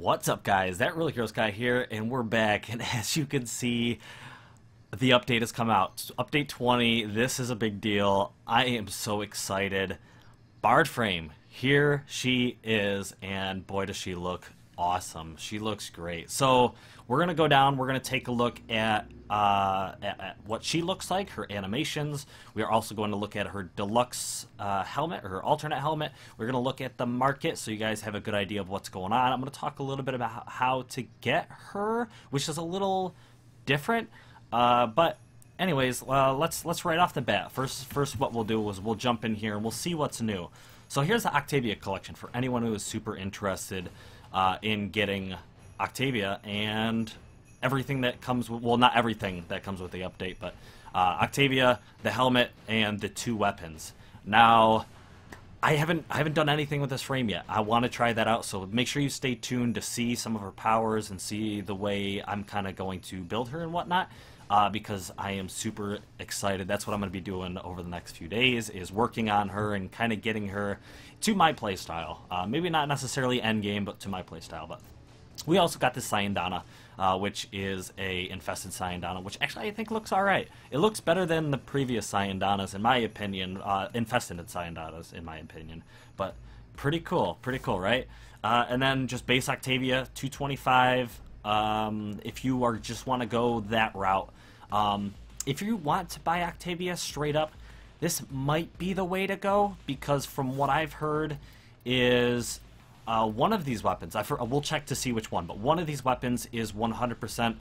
What's up, guys? That Really Gross Guy here, and we're back. And as you can see, the update has come out. Update 20. This is a big deal. I am so excited. Warframe, here she is, and boy, does she look awesome. She looks great. So we're gonna go down. We're gonna take a look at what she looks like, her animations. We are also going to look at her deluxe helmet, or her alternate helmet. We're going to look at the market so you guys have a good idea of what's going on. I'm going to talk a little bit about how to get her, which is a little different. But anyways, let's right off the bat. First what we'll do is we'll jump in here and we'll see what's new. So here's the Octavia Collection for anyone who is super interested in getting Octavia and everything that comes with, well, not everything that comes with the update, but Octavia, the helmet, and the 2 weapons. Now, I haven't done anything with this frame yet. I want to try that out, so make sure you stay tuned to see some of her powers and see the way I'm kind of going to build her and whatnot, because I am super excited. That's what I'm going to be doing over the next few days, is working on her and kind of getting her to my playstyle. Maybe not necessarily endgame, but to my playstyle. But we also got this Syandana, which is a infested Syandana, which actually I think looks alright. It looks better than the previous Syandanas, in my opinion, infested Syandanas, in my opinion. But pretty cool, right? And then just base Octavia, 225, if you are just want to go that route. If you want to buy Octavia straight up, this might be the way to go, because from what I've heard is one of these weapons, we'll check to see which one, but one of these weapons is 100%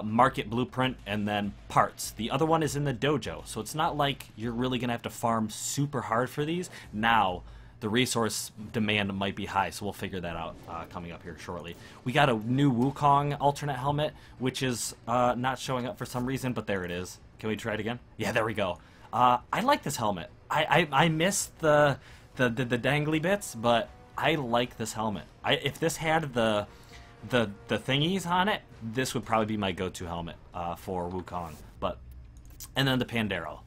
market blueprint and then parts. The other one is in the dojo, so it's not like you're really going to have to farm super hard for these. Now, the resource demand might be high, so we'll figure that out coming up here shortly. We got a new Wukong alternate helmet, which is not showing up for some reason, but there it is. Can we try it again? Yeah, there we go. I like this helmet. I miss the dangly bits, but I like this helmet. If this had the thingies on it, this would probably be my go-to helmet for Wukong. And then the Pandero.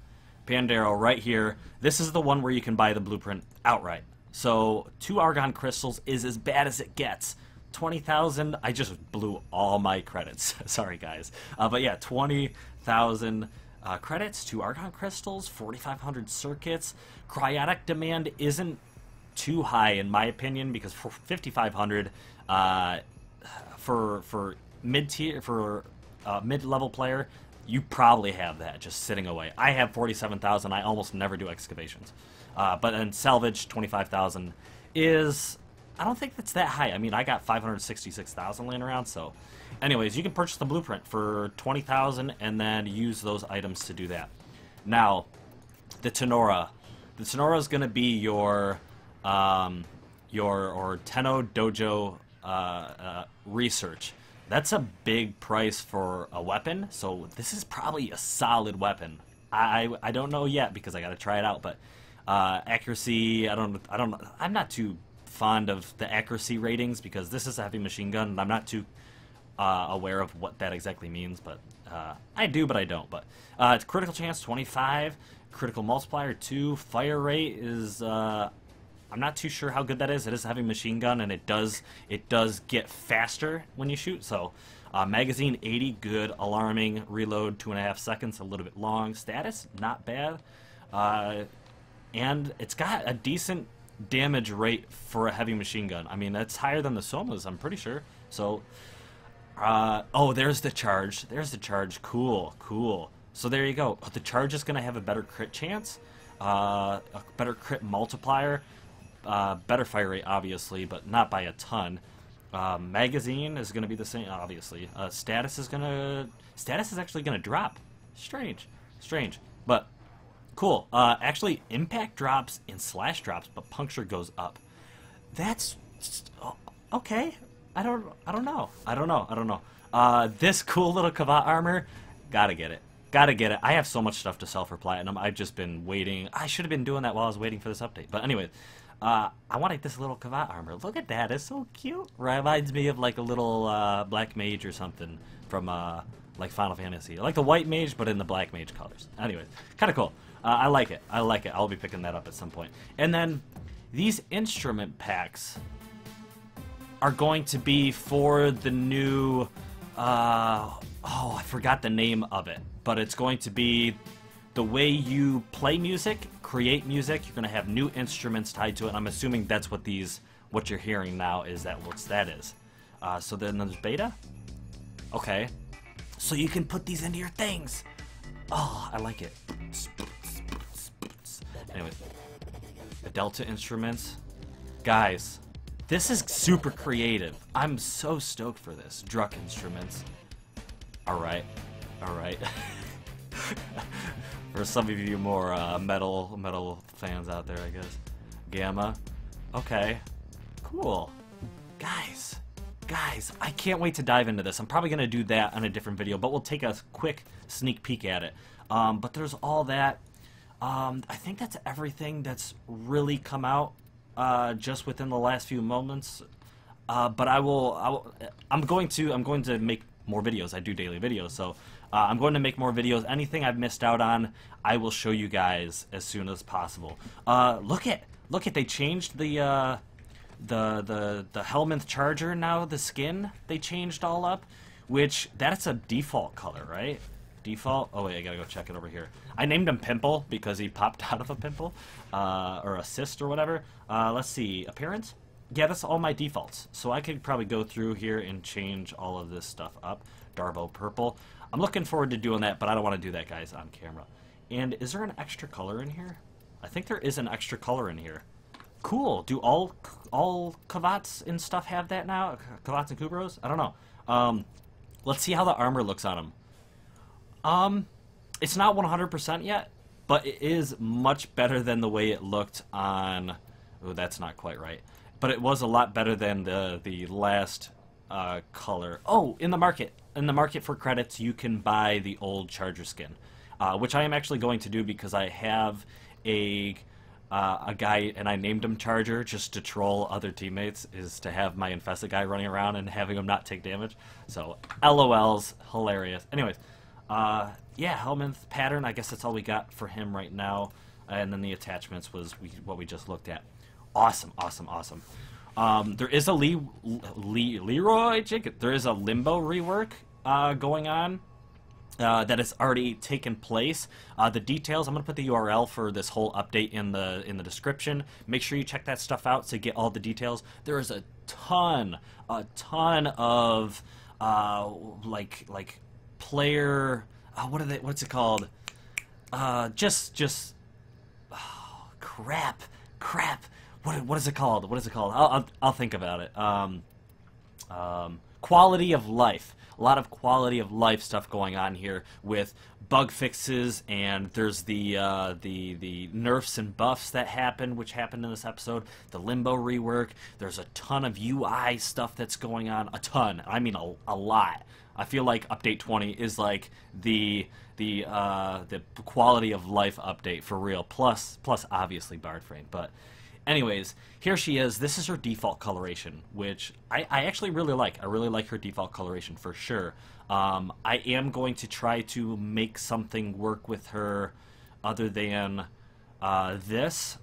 Pandero right here. This is the one where you can buy the blueprint outright. So 2 Argon crystals is as bad as it gets. 20,000. I just blew all my credits. Sorry, guys. But yeah, 20,000 credits, 2 Argon crystals, 4,500 circuits. Cryotic demand isn't too high in my opinion, because for 5,500 for mid-tier, for mid-level player, you probably have that just sitting away. I have 47,000. I almost never do excavations, but then salvage 25,000 is, I don't think that's that high. I mean, I got 566,000 laying around. So anyways, you can purchase the blueprint for 20,000 and then use those items to do that. Now the Tenora is going to be your Tenno Dojo research. That's a big price for a weapon, so this is probably a solid weapon. I don't know yet because I got to try it out, but accuracy, I'm not too fond of the accuracy ratings because this is a heavy machine gun and I'm not too aware of what that exactly means, but I do, but I don't. But it's critical chance 25, critical multiplier 2, fire rate is I'm not too sure how good that is. It is a heavy machine gun, and it does get faster when you shoot. So, magazine 80, good. Alarming. Reload 2.5 seconds, a little bit long. Status, not bad. And it's got a decent damage rate for a heavy machine gun. I mean, that's higher than the Soma's, I'm pretty sure. So, oh, there's the charge. There's the charge. Cool. So there you go. The charge is going to have a better crit chance, a better crit multiplier. Better fire rate, obviously, but not by a ton. Magazine is going to be the same, obviously. Status is actually going to drop. Strange, but cool. Actually, impact drops and slash drops, but puncture goes up. That's okay. I don't know. This cool little Kavat armor, gotta get it. I have so much stuff to sell for platinum. I've just been waiting. I should have been doing that while I was waiting for this update. But anyway, I wanted this little Kavat armor. Look at that. It's so cute. Reminds me of like a little black mage or something from like Final Fantasy. I like the white mage, but in the black mage colors. Anyway, kind of cool. I like it. I'll be picking that up at some point. And then these instrument packs. are going to be for the new, oh, I forgot the name of it, but it's going to be the way you play music, create music. You're going to have new instruments tied to it. I'm assuming that's what what you're hearing now is that what that is. So then there's beta. Okay, so you can put these into your things. Oh, I like it. Anyway, the Delta instruments, guys. This is super creative. I'm so stoked for this. Druck instruments. All right. For some of you more metal fans out there, I guess. Gamma. Okay. Cool. Guys, I can't wait to dive into this. I'm probably going to do that on a different video, but we'll take a quick sneak peek at it. But there's all that. I think that's everything that's really come out just within the last few moments. But I'm going to make more videos. I do daily videos, so I'm going to make more videos. Anything I've missed out on, I will show you guys as soon as possible. Look at they changed the Helminth Charger now. The skin they changed all up, which that's a default color, right? Default. Oh wait, I gotta go check it over here. I named him Pimple because he popped out of a pimple, or a cyst or whatever. Let's see, appearance. Yeah, that's all my defaults. So I could probably go through here and change all of this stuff up. Darbo purple. I'm looking forward to doing that, but I don't want to do that, guys, on camera. And is there an extra color in here? I think there is an extra color in here. Cool. Do all Kavats and stuff have that now? Kavats and Kubros? I don't know. Let's see how the armor looks on them. It's not 100% yet, but it is much better than the way it looked on... Oh, that's not quite right. But it was a lot better than the last color. Oh, in the market. In the market for credits, you can buy the old Charger skin, which I am actually going to do because I have a guy, and I named him Charger just to troll other teammates, is to have my infested guy running around and having him not take damage. So, LOLs, hilarious. Anyways, yeah, Helminth pattern, I guess that's all we got for him right now. And then the attachments was what we just looked at. Awesome. There is a Leroy Jenkins. There is a Limbo rework going on that has already taken place. The details, I'm going to put the URL for this whole update in the description. Make sure you check that stuff out to get all the details. There is a ton of like player. What's it called? Just crap. What is it called? I'll think about it. Quality of life. A lot of quality of life stuff going on here with bug fixes, and there's the nerfs and buffs that which happened in this episode. The Limbo rework. There's a ton of UI stuff that's going on. A ton. I mean a lot. I feel like update 20 is like the quality of life update for real. Plus obviously Warframe, but. Anyways, here she is. This is her default coloration, which I actually really like. I really like her default coloration for sure. I am going to try to make something work with her other than this,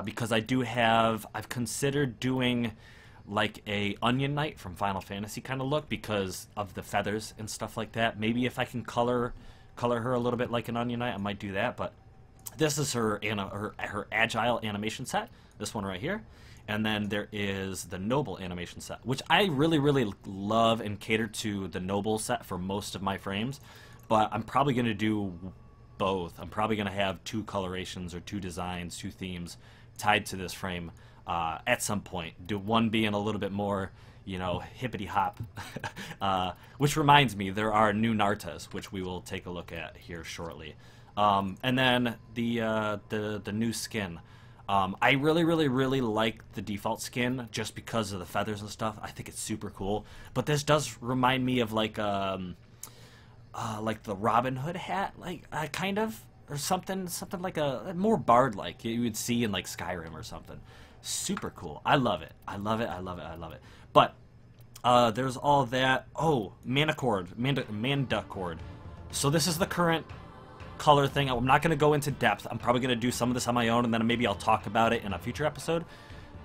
because I've considered doing like a Onion Knight from Final Fantasy kind of look because of the feathers and stuff like that. Maybe if I can color her a little bit like an Onion Knight, I might do that, but this is her agile animation set. This one right here. And then there is the Noble animation set, which I really love and cater to the Noble set for most of my frames. But I'm probably going to do both. I'm probably going to have two colorations or two designs, two themes tied to this frame at some point. One being a little bit more, hippity hop. Which reminds me, there are new Nartas, which we will take a look at here shortly. And then the new skin. I really like the default skin just because of the feathers and stuff. I think it's super cool. But this does remind me of like the Robin Hood hat, kind of, or something like a more bard-like you would see in like Skyrim or something. Super cool. I love it. But there's all that. Oh, Manda Cord. So this is the current color thing. I'm not going to go into depth. I'm probably going to do some of this on my own, and then maybe I'll talk about it in a future episode.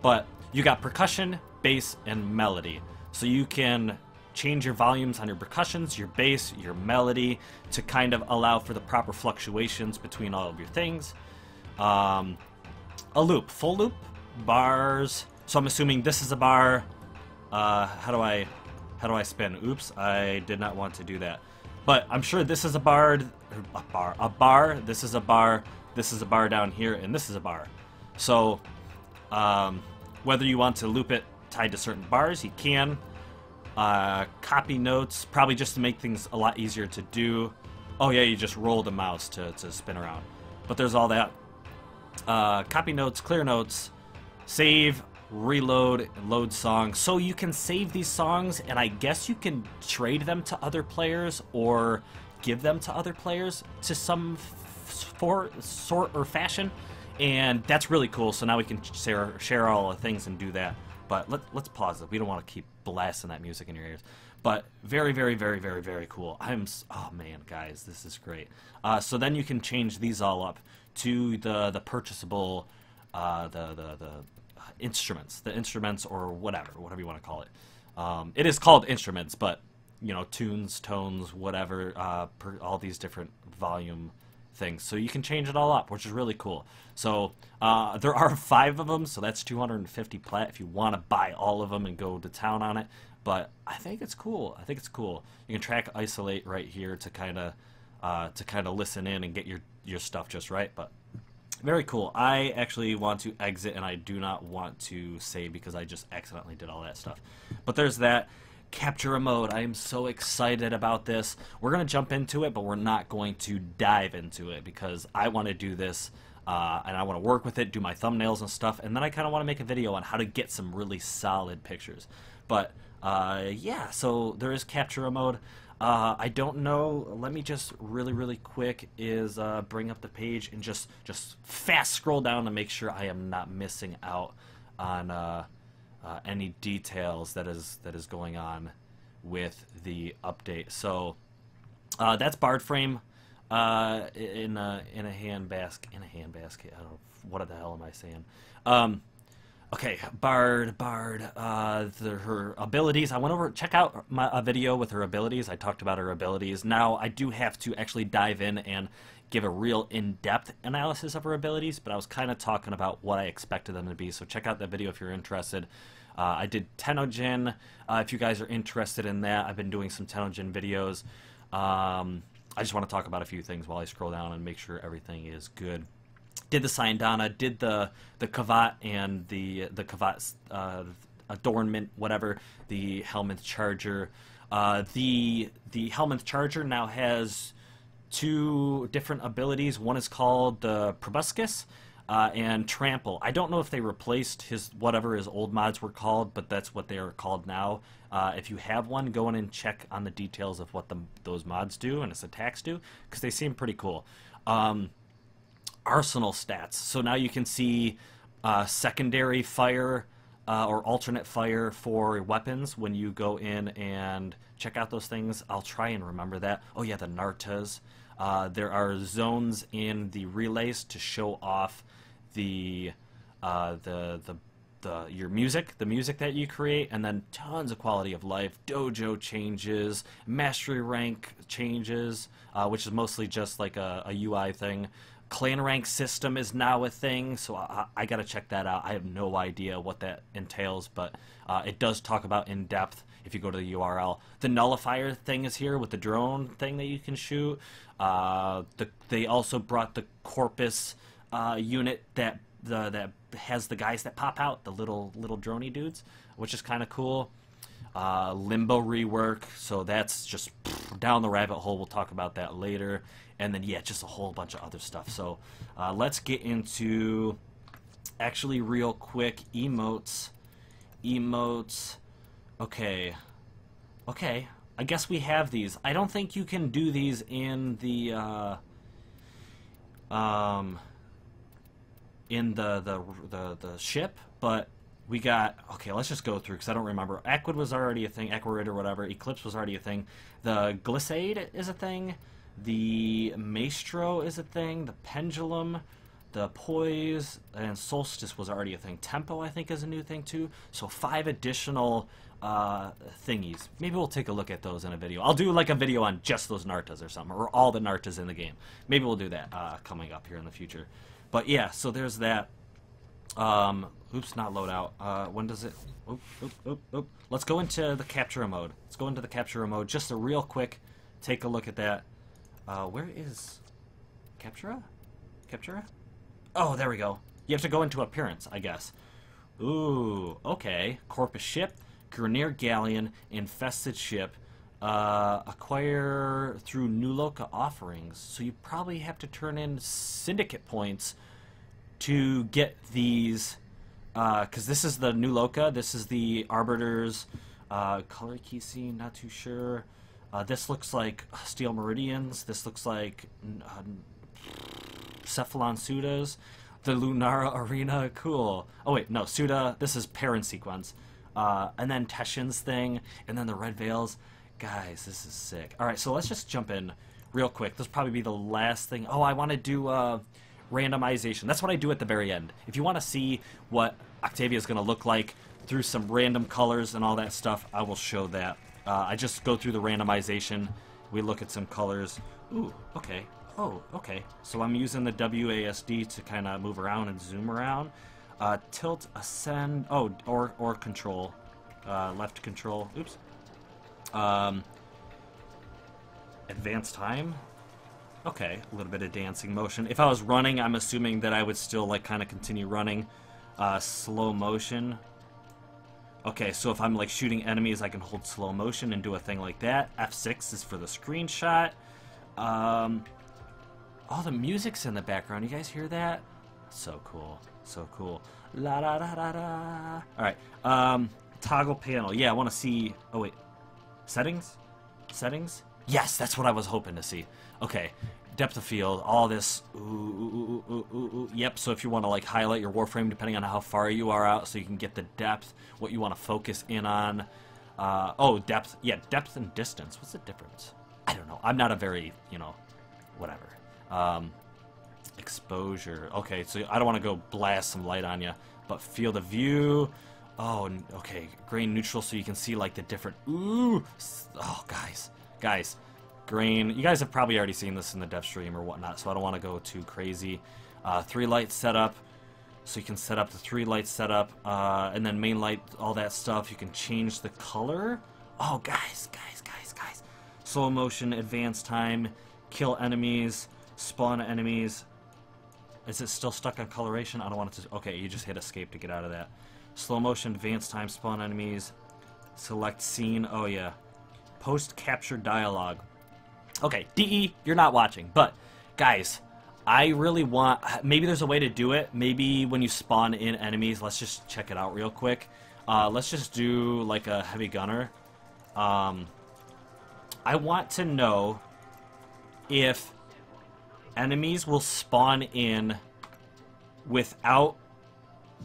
But you got percussion, bass, and melody. So you can change your volumes on your percussions, your bass, your melody to kind of allow for the proper fluctuations between all of your things. A loop, full loop, bars. So I'm assuming this is a bar. How do I spin? Oops, I did not want to do that. But I'm sure this is a bar, this is a bar, this is a bar down here, and this is a bar. So whether you want to loop it tied to certain bars, you can. Copy notes, probably just to make things a lot easier to do. Oh yeah, you just roll the mouse to spin around. But there's all that. Copy notes, clear notes, save, reload, and load songs. So you can save these songs, and I guess you can trade them to other players or give them to other players to some sort or fashion. And that's really cool. So now we can share all the things and do that. But let's pause it. We don't want to keep blasting that music in your ears. But very, very, very, very, very cool. Oh man, guys, this is great. So then you can change these all up to the purchasable, the instruments or whatever you want to call it. It is called instruments, but you know, tunes, tones, whatever, all these different volume things. So you can change it all up, which is really cool. So there are 5 of them, so that's 250 plat if you want to buy all of them and go to town on it. But I think it's cool. You can track isolate right here to kind of listen in and get your stuff just right. But very cool. I actually want to exit, and I do not want to save because I just accidentally did all that stuff. But there's that. Capture a mode. I am so excited about this. We're going to jump into it, but we're not going to dive into it because I want to do this and I want to work with it, do my thumbnails and stuff, and then I kind of want to make a video on how to get some really solid pictures. But yeah, so there is capture a mode. I don't know. Let me just really quick bring up the page and just fast scroll down to make sure I am not missing out on any details that is going on with the update. So that's Warframe in a hand basket. I don't know what the hell am I saying. Okay, Bard. Her abilities. I went over, check out a video with her abilities. I talked about her abilities. Now I do have to actually dive in and give a real in-depth analysis of her abilities, but I was kind of talking about what I expected them to be. So check out that video if you're interested. I did Tenojin. If you guys are interested in that, I've been doing some Tenojin videos. I just want to talk about a few things while I scroll down and make sure everything is good. Did the Sayandana, did the Kavat and the Kavat adornment, whatever, the Helminth Charger. The Helminth Charger now has 2 different abilities. One is called the Proboscis and Trample. I don't know if they replaced whatever his old mods were called, but that's what they are called now. If you have one, go in and check on the details of what those mods do and its attacks do, because they seem pretty cool. Arsenal stats. So now you can see secondary fire or alternate fire for weapons when you go in and check out those things. I'll try and remember that. Oh yeah, the Nartas. There are zones in the relays to show off your music, the music that you create, and then tons of quality of life, dojo changes, mastery rank changes, which is mostly just like a UI thing. Clan rank system is now a thing, so I gotta check that out. I have no idea what that entails, but it does talk about in depth if you go to the URL. The nullifier thing is here with the drone thing that you can shoot. They also brought the Corpus unit that has the guys that pop out, the little droney dudes, which is kind of cool. Limbo rework, so that's just down the rabbit hole. We'll talk about that later. And then, yeah, just a whole bunch of other stuff. So let's get into, actually real quick, emotes. Okay. I guess we have these. I don't think you can do these in the ship, but we got, okay, let's just go through because I don't remember. Aquid was already a thing, Aquarid or whatever. Eclipse was already a thing. The Glissade is a thing. The Maestro is a thing. The Pendulum. The poise and solstice was already a thing. Tempo, I think, is a new thing too. So 5 additional thingies. Maybe we'll take a look at those in a video. I'll do like a video on just those Nartas or something, or all the Nartas in the game. Maybe we'll do that coming up here in the future. But yeah, so there's that. Oops, not loadout. When does it? Oop. Let's go into the capture mode. Let's go into the capture mode. Just a real quick take a look at that. Where is Captura? Captura? Oh, there we go. You have to go into appearance, I guess. Ooh, okay. Corpus ship, Grineer galleon, infested ship. Acquire through New Loka offerings. So you probably have to turn in syndicate points to get these. Because this is the New Loka. This is the Arbiter's color key scene. Not too sure. This looks like Steel Meridians. This looks like Cephalon Sudas. The Lunara Arena. Cool. Oh, wait. No. Suda. This is Parent Sequence. And then Teshin's thing. And then the Red Veils. Guys, this is sick. Alright, so let's just jump in real quick. This will probably be the last thing. Oh, I want to do randomization. That's what I do at the very end. If you want to see what Octavia is going to look like through some random colors and all that stuff, I will show that. I just go through the randomization. We look at some colors. Ooh, okay. Oh, okay. So I'm using the WASD to kind of move around and zoom around. Tilt, ascend. Oh, or control. Left control. Oops. Advanced time. Okay, a little bit of dancing motion. If I was running, I'm assuming that I would still like kind of continue running. Slow motion. Okay, so if I'm like shooting enemies, I can hold slow motion and do a thing like that. F6 is for the screenshot. Oh, the music's in the background. You guys hear that? So cool. So cool. La da da da da. All right. Toggle panel. Yeah, I want to see. Oh wait. Settings? Settings? Yes, that's what I was hoping to see. Okay, depth of field, all this. Ooh. Yep, so if you want to like highlight your Warframe depending on how far you are out so you can get the depth, what you want to focus in on. Oh, depth. Yeah, depth and distance. What's the difference? I don't know. I'm not a very, whatever. Exposure. Okay, so I don't want to go blast some light on you, but field of view. Oh, okay. Grain neutral, so you can see like the different. Ooh. Oh, guys, grain. You guys have probably already seen this in the dev stream or whatnot, so I don't want to go too crazy. 3 light setup, so you can set up the 3 light setup, and then main light, all that stuff. You can change the color. Oh, guys. Slow motion, advanced time, kill enemies, spawn enemies. Is it still stuck on coloration? I don't want it to. Okay, you just hit escape to get out of that. Slow motion, advanced time, spawn enemies, select scene. Oh yeah, post capture dialogue. Okay, DE, you're not watching, but guys, I really want. Maybe there's a way to do it. Maybe when you spawn in enemies, let's just check it out real quick. Let's just do like a heavy gunner. I want to know if enemies will spawn in without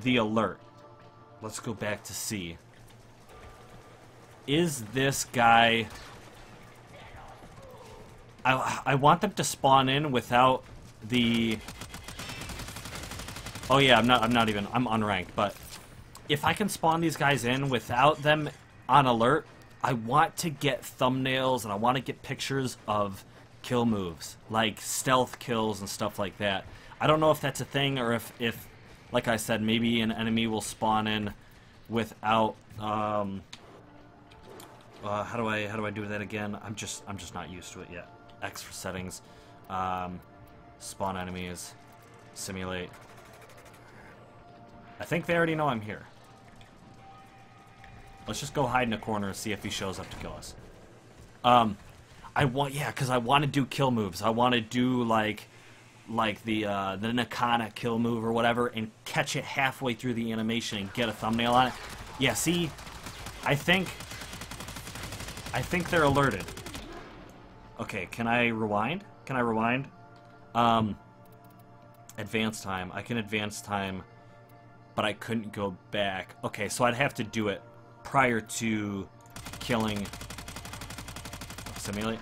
the alert. Let's go back to see. Is this guy... I want them to spawn in without the... Oh yeah, I'm unranked, but if I can spawn these guys in without them on alert, I want to get thumbnails and I want to get pictures of kill moves, like stealth kills and stuff like that. I don't know if that's a thing or if like I said, maybe an enemy will spawn in without how do I do that again? I'm just not used to it yet. X for settings. Spawn enemies. Simulate. I think they already know I'm here. Let's just go hide in a corner and see if he shows up to kill us. Because I want to do kill moves. I want to do like the Nakana kill move or whatever, and catch it halfway through the animation and get a thumbnail on it. Yeah, see, I think they're alerted. Okay, can I rewind? Advance time. I can advance time, but I couldn't go back. Okay, so I'd have to do it prior to killing. Simulate.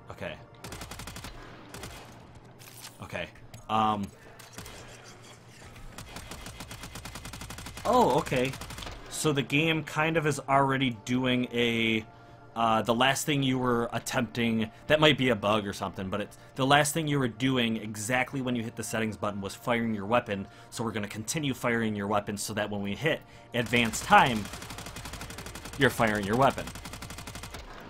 Okay. Oh, okay. So the game kind of is already doing a... the last thing you were attempting... That might be a bug or something, but it's the last thing you were doing exactly when you hit the settings button was firing your weapon. So we're going to continue firing your weapon so that when we hit advanced time, you're firing your weapon.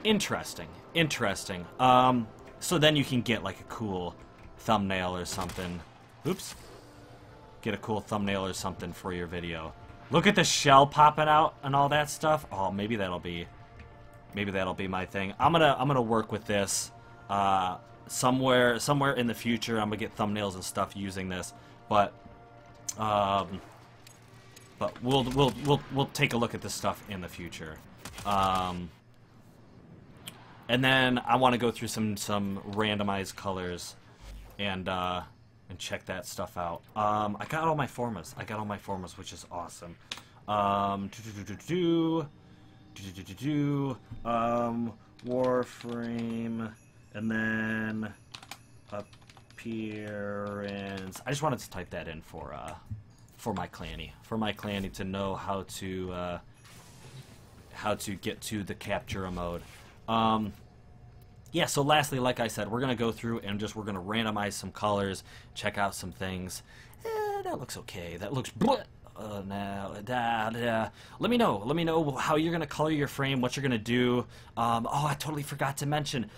Interesting. Interesting. So then you can get like a cool thumbnail or something. Oops. Get a cool thumbnail or something for your video. Look at the shell popping out and all that stuff. Oh, maybe that'll be my thing. I'm gonna work with this somewhere in the future. I'm gonna get thumbnails and stuff using this, but we'll take a look at this stuff in the future. And then I want to go through some randomized colors and check that stuff out. I got all my formas. Which is awesome. Warframe, and then appearance. I just wanted to type that in for my clanny, to know how to get to the capture mode. Yeah, so lastly, like I said, we're going to go through and we're going to randomize some colors, check out some things. That looks okay. That looks... Let me know how you're going to color your frame, what you're going to do. Oh, I totally forgot to mention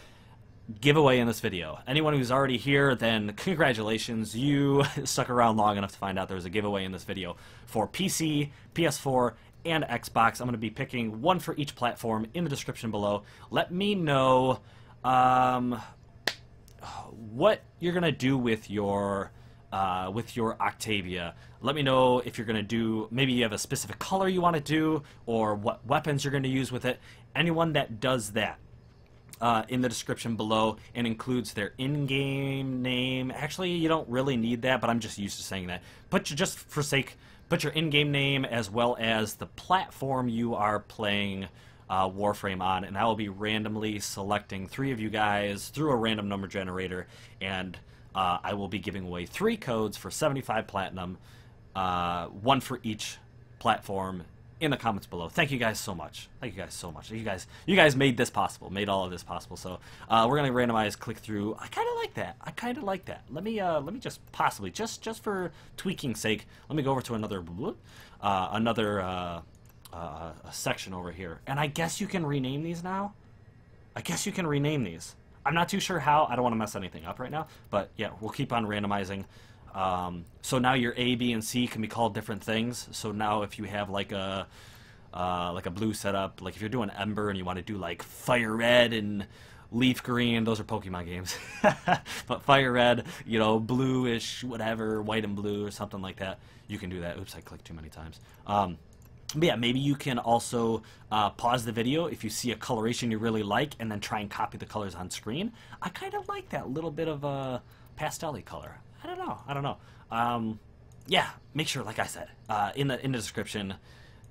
giveaway in this video. Anyone who's already here, then congratulations. You stuck around long enough to find out there was a giveaway in this video for PC, PS4, and Xbox. I'm going to be picking one for each platform in the description below. Let me know what you're going to do with your Octavia. Let me know if you're going to do, maybe you have a specific color you want to do, or what weapons you're going to use with it. Anyone that does that in the description below and includes their in-game name. Actually, you don't really need that, but I'm just used to saying that. Put your in-game name as well as the platform you are playing Warframe on, and I will be randomly selecting 3 of you guys through a random number generator, and I will be giving away 3 codes for 75 platinum, 1 for each platform, in the comments below. Thank you guys so much. You guys made this possible, made all of this possible. So we're gonna randomize, click through. I kind of like that. Let me just possibly, just for tweaking sake, let me go over to another section over here. And I guess you can rename these now. I'm not too sure how. I don't want to mess anything up right now. But yeah, we'll keep on randomizing. So now your A, B, and C can be called different things. So now if you have like a blue setup, like if you're doing Ember and you want to do like Fire Red and Leaf Green, those are Pokemon games. But Fire Red, you know, bluish, whatever, white and blue or something like that, you can do that. Oops, I clicked too many times. But yeah, maybe you can also pause the video if you see a coloration you really like and then try and copy the colors on screen. I kind of like that little bit of a pastel-y color. I don't know. Yeah, make sure, like I said, in the description,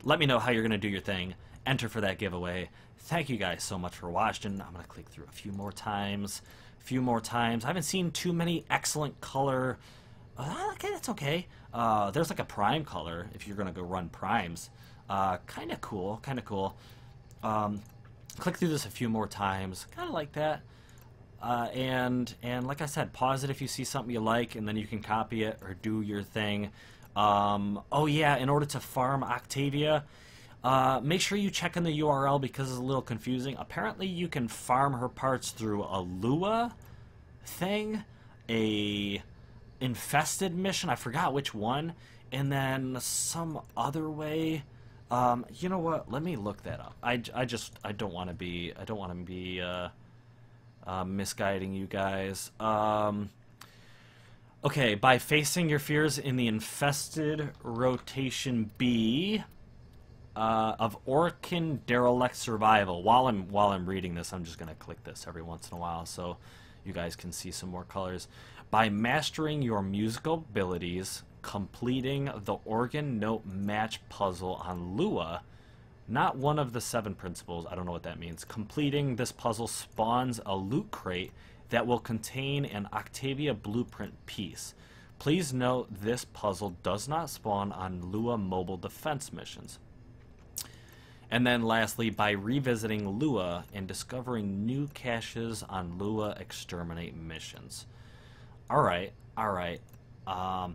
let me know how you're going to do your thing. Enter for that giveaway. Thank you guys so much for watching. I'm going to click through a few more times. I haven't seen too many excellent color. Okay, that's okay. There's like a prime color if you're going to go run primes. Kind of cool. Click through this a few more times. Kind of like that. And like I said, pause it if you see something you like, and then you can copy it or do your thing. Oh yeah, in order to farm Octavia, make sure you check in the URL because it's a little confusing. Apparently you can farm her parts through a Lua thing, a infested mission, I forgot which one, and then some other way. You know what? Let me look that up. I don't want to be misguiding you guys. Okay, by facing your fears in the infested rotation B of Orkin Derelict Survival. While I'm reading this, I'm just gonna click this every once in a while so you guys can see some more colors. By mastering your musical abilities, completing the organ note match puzzle on Lua, not one of the 7 principles, I don't know what that means. Completing this puzzle spawns a loot crate that will contain an Octavia blueprint piece. Please note this puzzle does not spawn on Lua mobile defense missions. And then lastly, by revisiting Lua and discovering new caches on Lua exterminate missions. Alright, alright.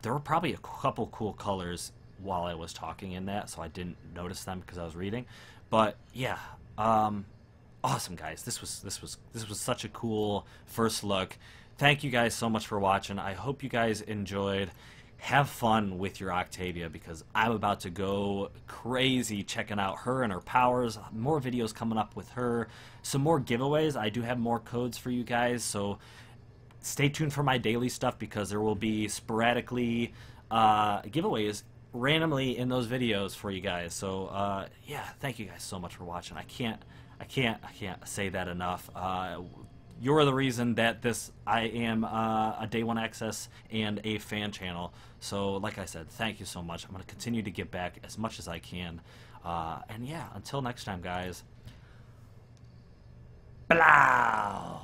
There were probably a couple cool colors while I was talking in that, so I didn't notice them because I was reading. But yeah, awesome guys. This was such a cool first look. Thank you guys so much for watching. I hope you guys enjoyed. Have fun with your Octavia, because I'm about to go crazy checking out her and her powers. More videos coming up with her. Some more giveaways. I do have more codes for you guys, so stay tuned for my daily stuff, because there will be sporadically giveaways randomly in those videos for you guys. So yeah, thank you guys so much for watching. I can't say that enough. You're the reason that I am a Day One Access and a fan channel. So like I said, thank you so much. I'm going to continue to give back as much as I can. And yeah, until next time, guys. Blah!